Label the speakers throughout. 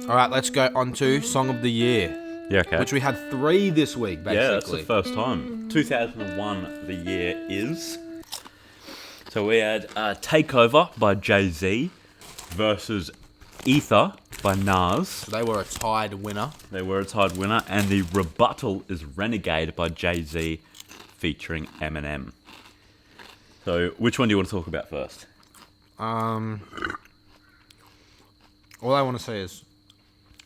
Speaker 1: All right, let's go on to Song of the Year.
Speaker 2: Yeah, okay.
Speaker 1: Which we had 3 this week, basically.
Speaker 2: Yeah, that's the first time. 2001, the year is. So we had Takeover by Jay-Z versus Ether by Nas.
Speaker 1: So they were a tied winner.
Speaker 2: And the rebuttal is Renegade by Jay-Z featuring Eminem. So which one do you want to talk about first?
Speaker 1: All I want to say is,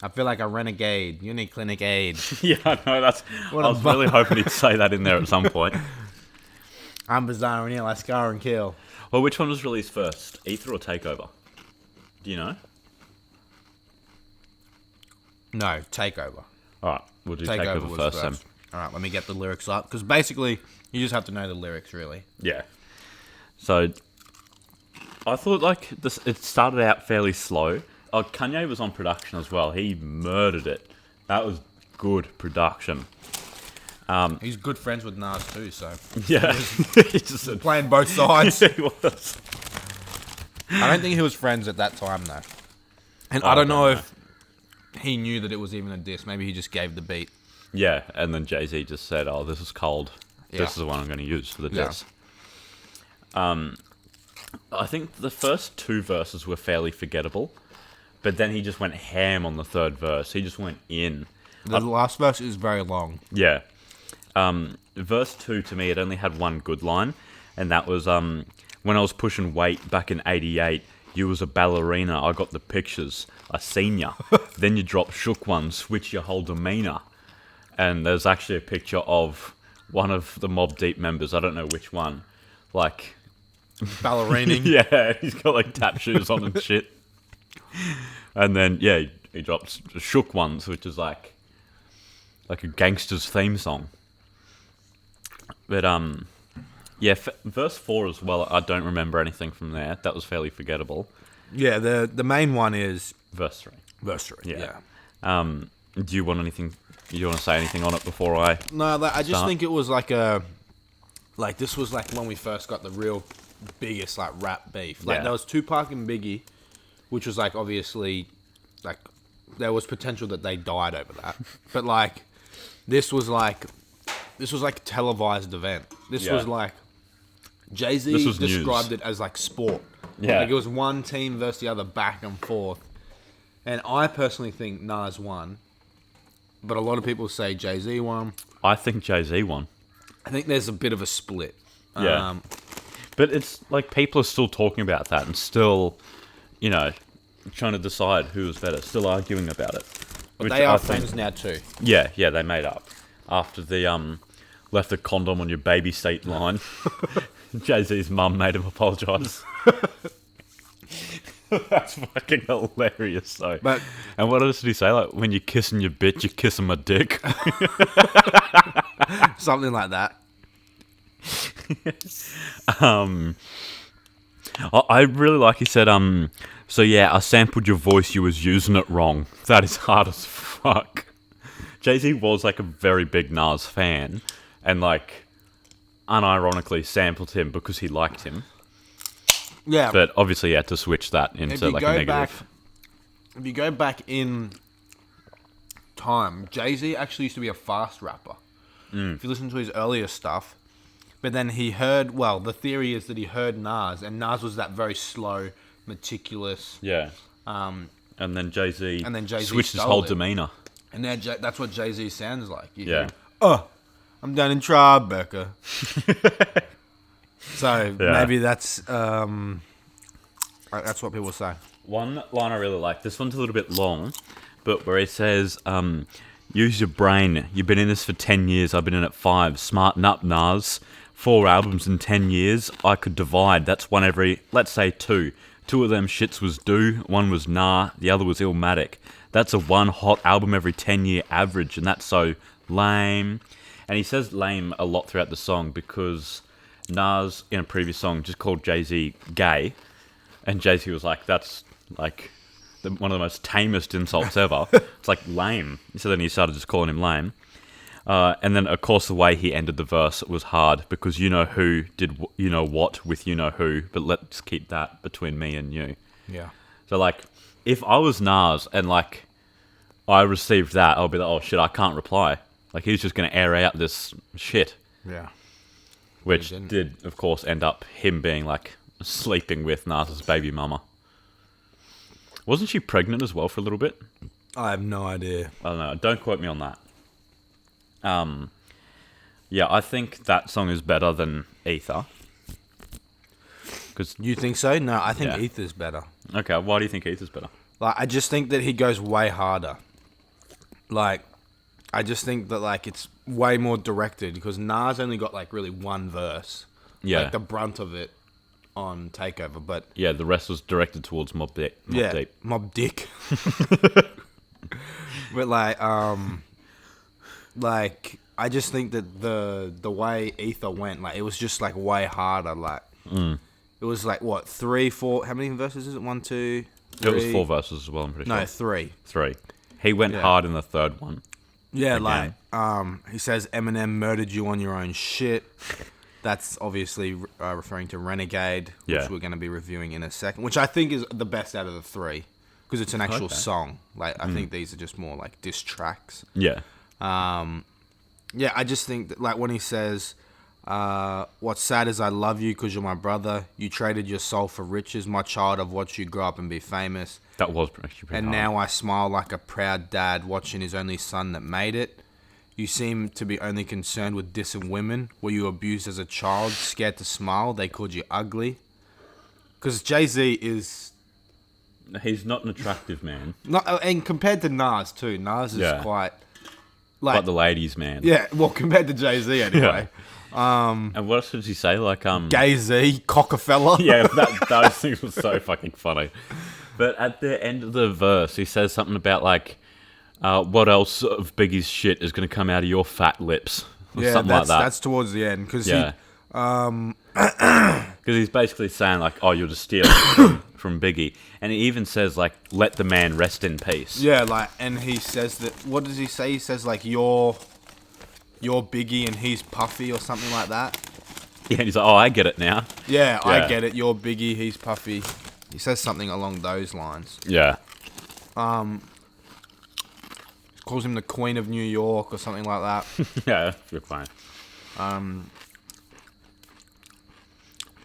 Speaker 1: I feel like a renegade, unique renegade.
Speaker 2: Yeah, I know. I was really hoping he'd say that in there at some point.
Speaker 1: I'm bizarre and ill, I scar and kill.
Speaker 2: Well, which one was released first, Ether or Takeover? Do you know?
Speaker 1: No, Takeover.
Speaker 2: All right, we'll do Takeover first then.
Speaker 1: All right, let me get the lyrics up, because basically, you just have to know the lyrics, really.
Speaker 2: Yeah. So, I thought like this. It started out fairly slow. Oh, Kanye was on production as well. He murdered it. That was good production.
Speaker 1: He's good friends with Nas too, so
Speaker 2: Yeah,
Speaker 1: he's just playing both sides.
Speaker 2: he was.
Speaker 1: I don't think he was friends at that time though, and I don't know if he knew that it was even a diss. Maybe he just gave the beat.
Speaker 2: Yeah, and then Jay-Z just said, "Oh, this is cold.
Speaker 1: Yeah.
Speaker 2: This is the one I'm going to use for the diss." I think the first 2 verses were fairly forgettable, but then he just went ham on the 3rd verse. He just went in.
Speaker 1: The last verse is very long.
Speaker 2: Yeah. Verse 2, to me, it only had one good line, and that was, when I was pushing weight back in 88, you was a ballerina, I got the pictures, I seen ya. Then you dropped shook one, switch your whole demeanor. And there's actually a picture of one of the Mobb Deep members, I don't know which one, like...
Speaker 1: Ballerining.
Speaker 2: Yeah, he's got like tap shoes on and shit. And then, yeah, he drops shook ones, which is like a gangster's theme song. But, yeah, verse 4 as well, I don't remember anything from there. That was fairly forgettable.
Speaker 1: Yeah, the main one is...
Speaker 2: Verse 3.
Speaker 1: Verse 3, yeah.
Speaker 2: Do you want anything... Do you want to say anything on it before I...
Speaker 1: No, I just
Speaker 2: start?
Speaker 1: think it was like a... Like, this was like when we first got the real biggest, like, rap beef. Like, there was Tupac and Biggie, which was, like, obviously... Like, there was potential that they died over that. But, like, this was like a televised event. This was like... Jay-Z described it as, like, sport.
Speaker 2: Yeah.
Speaker 1: Like, it was one team versus the other, back and forth. And I personally think Nas won. But a lot of people say Jay-Z won.
Speaker 2: I think Jay-Z won.
Speaker 1: I think there's a bit of a split.
Speaker 2: Yeah. But it's like people are still talking about that and still, you know, trying to decide who was better, still arguing about it.
Speaker 1: But they are friends now too.
Speaker 2: Yeah, they made up. After the left a condom on your baby seat line, Jay-Z's mum made him apologise. That's fucking hilarious, though. And what else did he say? Like, when you're kissing your bitch, you're kissing my dick.
Speaker 1: Something like that.
Speaker 2: I really like he said, so yeah, I sampled your voice, you was using it wrong. That is hard as fuck. Jay-Z was like a very big Nas fan, and like, unironically sampled him because he liked him.
Speaker 1: Yeah.
Speaker 2: But obviously he had to switch that into like a negative.
Speaker 1: If you go back in time, Jay-Z actually used to be a fast rapper. If you listen to his earlier stuff, but then he heard, well, the theory is that he heard Nas, and Nas was that very slow, meticulous.
Speaker 2: Yeah. And then Jay-Z switched his whole demeanor.
Speaker 1: And now that's what Jay-Z sounds like.
Speaker 2: Yeah.
Speaker 1: I'm down in Tribeca. So maybe that's what people say.
Speaker 2: One line I really like. This one's a little bit long, but where it says, use your brain. You've been in this for 10 years. I've been in it 5. Smarten up, Nas. 4 albums in 10 years. I could divide. That's one every, let's say 2. 2 of them shits was do. 1 was nah. The other was Illmatic. That's a 1 hot album every 10-year average, and that's so lame. And he says lame a lot throughout the song because Nas, in a previous song, just called Jay-Z gay. And Jay-Z was like, that's like one of the most tamest insults ever. It's like lame. So then he started just calling him lame. And then, of course, the way he ended the verse was hard because you know who did you know what with you know who, but let's keep that between me and you.
Speaker 1: Yeah.
Speaker 2: So, like, if I was Nas and, like, I received that, I'll be like, oh shit, I can't reply. Like, he's just going to air out this shit.
Speaker 1: Yeah.
Speaker 2: Which did, of course, end up him being, like, sleeping with Nas's baby mama. Wasn't she pregnant as well for a little bit?
Speaker 1: I have no idea.
Speaker 2: I don't know. Don't quote me on that. Yeah, I think that song is better than Ether.
Speaker 1: You think so? No, I think
Speaker 2: Yeah.
Speaker 1: Ether's better.
Speaker 2: Okay, why do you think Ether's better?
Speaker 1: Like, I just think that he goes way harder. Like, I just think that, like, it's way more directed because Nas only got, like, really one verse.
Speaker 2: Yeah.
Speaker 1: Like, the brunt of it on Takeover, but...
Speaker 2: Yeah, the rest was directed towards Mobb Deep.
Speaker 1: Mobb Dick. But, like, I just think that the way Ether went, like, it was just, like, way harder, like... It was, like, what, 3, 4... How many verses is it? 1, 2, 3?
Speaker 2: It was 4 verses as well, I'm pretty sure.
Speaker 1: No, 3.
Speaker 2: 3. He went hard in the third one.
Speaker 1: Yeah,
Speaker 2: Again.
Speaker 1: like, he says Eminem murdered you on your own shit. That's obviously referring to Renegade, which we're going to be reviewing in a second, which I think is the best out of the 3, because it's an actual song. Like, I think these are just more, like, diss tracks.
Speaker 2: Yeah.
Speaker 1: Yeah, I just think that, like, when he says, what's sad is I love you because you're my brother. You traded your soul for riches. My child, I've watched you grow up and be famous.
Speaker 2: That was actually pretty
Speaker 1: And
Speaker 2: hard.
Speaker 1: now I smile like a proud dad watching his only son that made it. You seem to be only concerned with dissing women. Were you abused as a child? Scared to smile? They called you ugly? Because Jay-Z is...
Speaker 2: He's not an attractive man.
Speaker 1: not, and compared to Nas, too. Nas is quite...
Speaker 2: Like the ladies' man.
Speaker 1: Yeah, well, compared to Jay-Z, anyway.
Speaker 2: And what else did he say? Like,
Speaker 1: Gay-Z, Cockafella.
Speaker 2: Yeah, those things were so fucking funny. But at the end of the verse, he says something about, like, what else of Biggie's shit is going to come out of your fat lips? Or something like that.
Speaker 1: That's towards the end. Because
Speaker 2: he's basically saying, like, oh, you're just stealing from Biggie. And he even says, like, let the man rest in peace.
Speaker 1: Yeah, like, and he says that... What does he say? He says, like, you're Biggie and he's Puffy or something like that.
Speaker 2: Yeah, and he's like, oh, I get it now.
Speaker 1: Yeah, I get it. You're Biggie, he's Puffy. He says something along those lines.
Speaker 2: Yeah.
Speaker 1: Calls him the Queen of New York or something like that.
Speaker 2: Yeah, you're fine.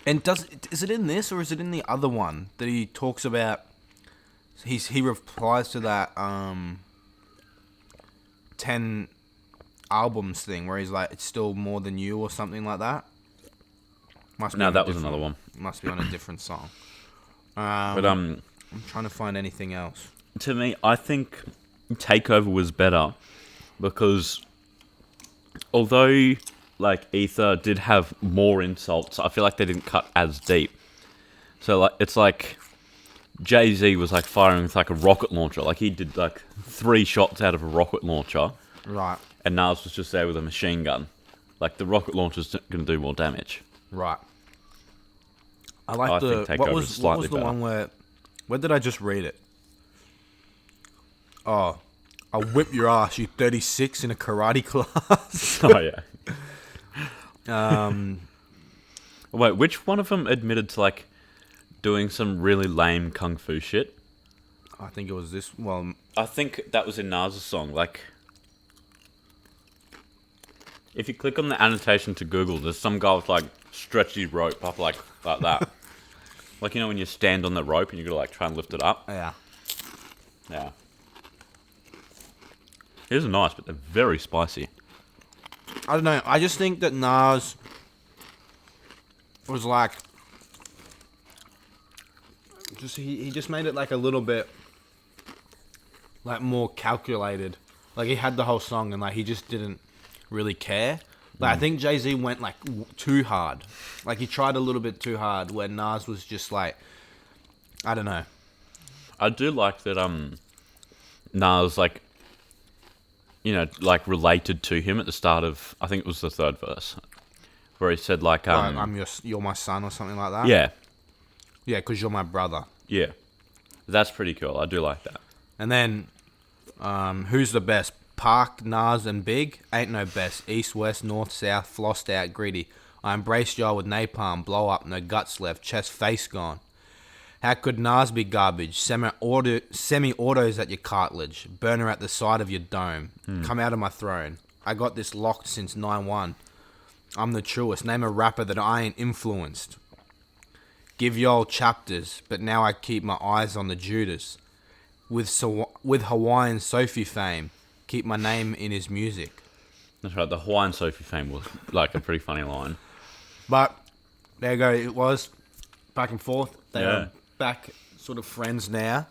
Speaker 1: And is it in this or is it in the other one that he talks about? He replies to that 10 albums thing where he's like, it's still more than you or something like that.
Speaker 2: No, that was another one.
Speaker 1: Must be on a different song.
Speaker 2: But
Speaker 1: I'm trying to find anything else.
Speaker 2: to me, I think Takeover was better because although like Ether did have more insults, I feel like they didn't cut as deep. So like it's like Jay-Z was like firing with like a rocket launcher. Like he did like 3 shots out of a rocket launcher.
Speaker 1: Right.
Speaker 2: And Nas was just there with a machine gun. Like the rocket launcher's going to do more damage.
Speaker 1: Right. I
Speaker 2: think
Speaker 1: what
Speaker 2: Takeover
Speaker 1: was
Speaker 2: is slightly
Speaker 1: the
Speaker 2: better.
Speaker 1: one where did I just read it? Oh, I'll whip your ass, you 36 in a karate class.
Speaker 2: Oh yeah. Wait, which one of them admitted to like doing some really lame kung fu shit?
Speaker 1: I think it was this. Well,
Speaker 2: I think that was in Nas' song. Like, if you click on the annotation to Google, there's some guy with like stretchy rope up like that. Like, you know when you stand on the rope and you gotta like try and lift it up?
Speaker 1: yeah.
Speaker 2: Yeah. These are nice, but they're very spicy.
Speaker 1: I don't know. I just think that Nas was like, he just made it like a little bit like more calculated. Like he had the whole song and like he just didn't really care. Like I think Jay-Z went like too hard. Like he tried a little bit too hard where Nas was just like, I don't know.
Speaker 2: I do like that Nas like, you know, like related to him at the start of, I think it was the 3rd verse, where he said like
Speaker 1: you're my son or something like that.
Speaker 2: Yeah.
Speaker 1: Yeah, because you're my brother.
Speaker 2: Yeah. That's pretty cool. I do like that.
Speaker 1: And then, who's the best? Park, Nas, and Big? Ain't no best. East, west, north, south, flossed out, gritty. I embraced y'all with napalm, blow up, no guts left, chest, face gone. How could Nas be garbage? Semi-autos at your cartilage. Burner at the side of your dome. Come out of my throne. I got this locked since 9-1. I'm the truest. Name a rapper that I ain't influenced. Give y'all chapters, but now I keep my eyes on the Judas. With Hawaiian Sophie fame, keep my name in his music.
Speaker 2: That's right. The Hawaiian Sophie fame was like a pretty funny line.
Speaker 1: But there you go. It was back and forth. They are back sort of friends now.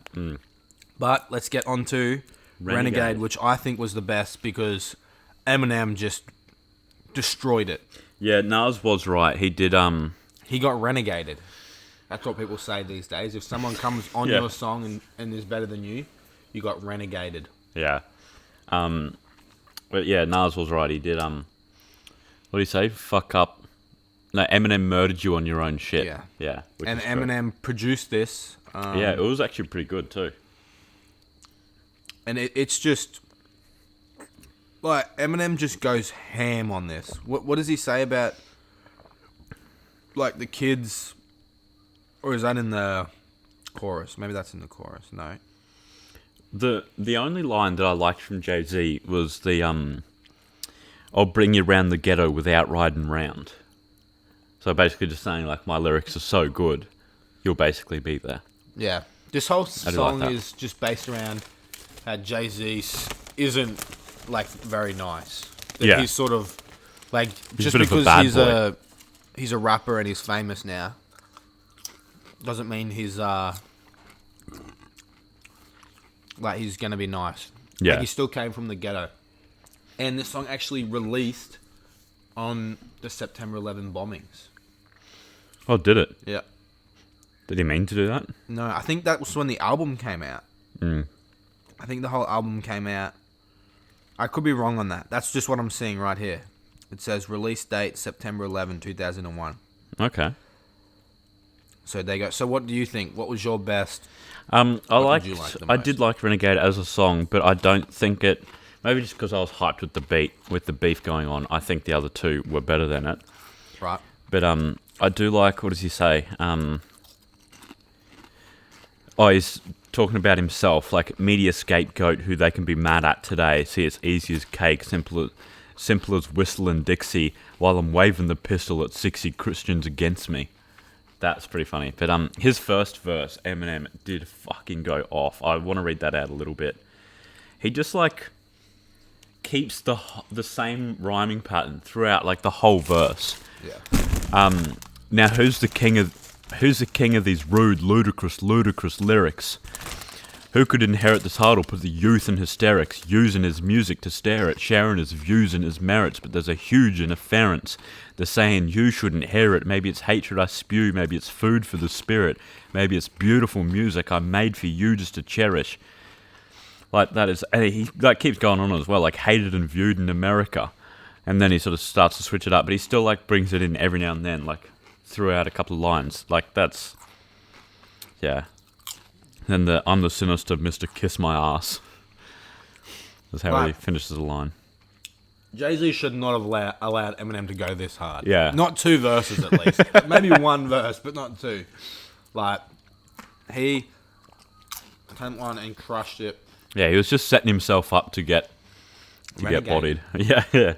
Speaker 1: But let's get on to Renegade, which I think was the best because Eminem just destroyed it.
Speaker 2: Yeah, Nas was right. He did.
Speaker 1: He got renegaded. That's what people say these days. If someone comes on your song and is better than you, you got renegaded.
Speaker 2: Yeah. But yeah, Nas was right. He did. What do you say? Fuck up. No, Eminem murdered you on your own shit.
Speaker 1: Yeah.
Speaker 2: Yeah.
Speaker 1: And Eminem produced this.
Speaker 2: Yeah, it was actually pretty good too.
Speaker 1: And it's just like Eminem just goes ham on this. What does he say about like the kids? Or is that in the chorus? Maybe that's in the chorus. No.
Speaker 2: The only line that I liked from Jay-Z was the I'll bring you round the ghetto without riding round. So basically just saying like my lyrics are so good, you'll basically be there.
Speaker 1: Yeah. This whole song
Speaker 2: like
Speaker 1: is just based around how Jay-Z isn't like very nice. That he's sort of like just because he's a rapper and he's famous now doesn't mean he's like he's gonna be nice.
Speaker 2: Yeah.
Speaker 1: Like, he still came from the ghetto. And this song actually released on the September 11 bombings.
Speaker 2: Oh, did it?
Speaker 1: Yeah.
Speaker 2: Did he mean to do that?
Speaker 1: No, I think that was when the album came out.
Speaker 2: Mm.
Speaker 1: I think the whole album came out. I could be wrong on that. That's just what I'm seeing right here. It says release date September 11, 2001.
Speaker 2: Okay.
Speaker 1: So there you go. So what do you think? What was your best?
Speaker 2: I
Speaker 1: most?
Speaker 2: did like Renegade as a song, but I don't think it. Maybe just because I was hyped with the beef going on. I think the other two were better than it.
Speaker 1: Right.
Speaker 2: But I do like. What does he say? He's talking about himself, like media scapegoat who they can be mad at today. See, it's easy as cake, simple as whistling Dixie, while I'm waving the pistol at 60 Christians against me. That's pretty funny. But his first verse, Eminem, did fucking go off. I want to read that out a little bit. He just like keeps the same rhyming pattern throughout like the whole verse.
Speaker 1: Yeah.
Speaker 2: Now who's the king of these rude, ludicrous lyrics? Who could inherit the title, put the youth in hysterics, using his music to stare at, sharing his views and his merits, but there's a huge interference. They're saying you shouldn't hear it. Maybe it's hatred I spew, maybe it's food for the spirit, maybe it's beautiful music I made for you just to cherish. Like that is, and he like keeps going on as well, like hated and viewed in America, and then he sort of starts to switch it up, but he still like brings it in every now and then, like throughout a couple of lines. Like that's, yeah. Then I'm the sinister Mr. Kiss My Ass. That's how he finishes the line.
Speaker 1: Jay-Z should not have allowed Eminem to go this hard.
Speaker 2: Yeah.
Speaker 1: Not two verses at least. Maybe one verse, but not two. Like, he came on and crushed it.
Speaker 2: Yeah, he was just setting himself up to get bodied. Yeah.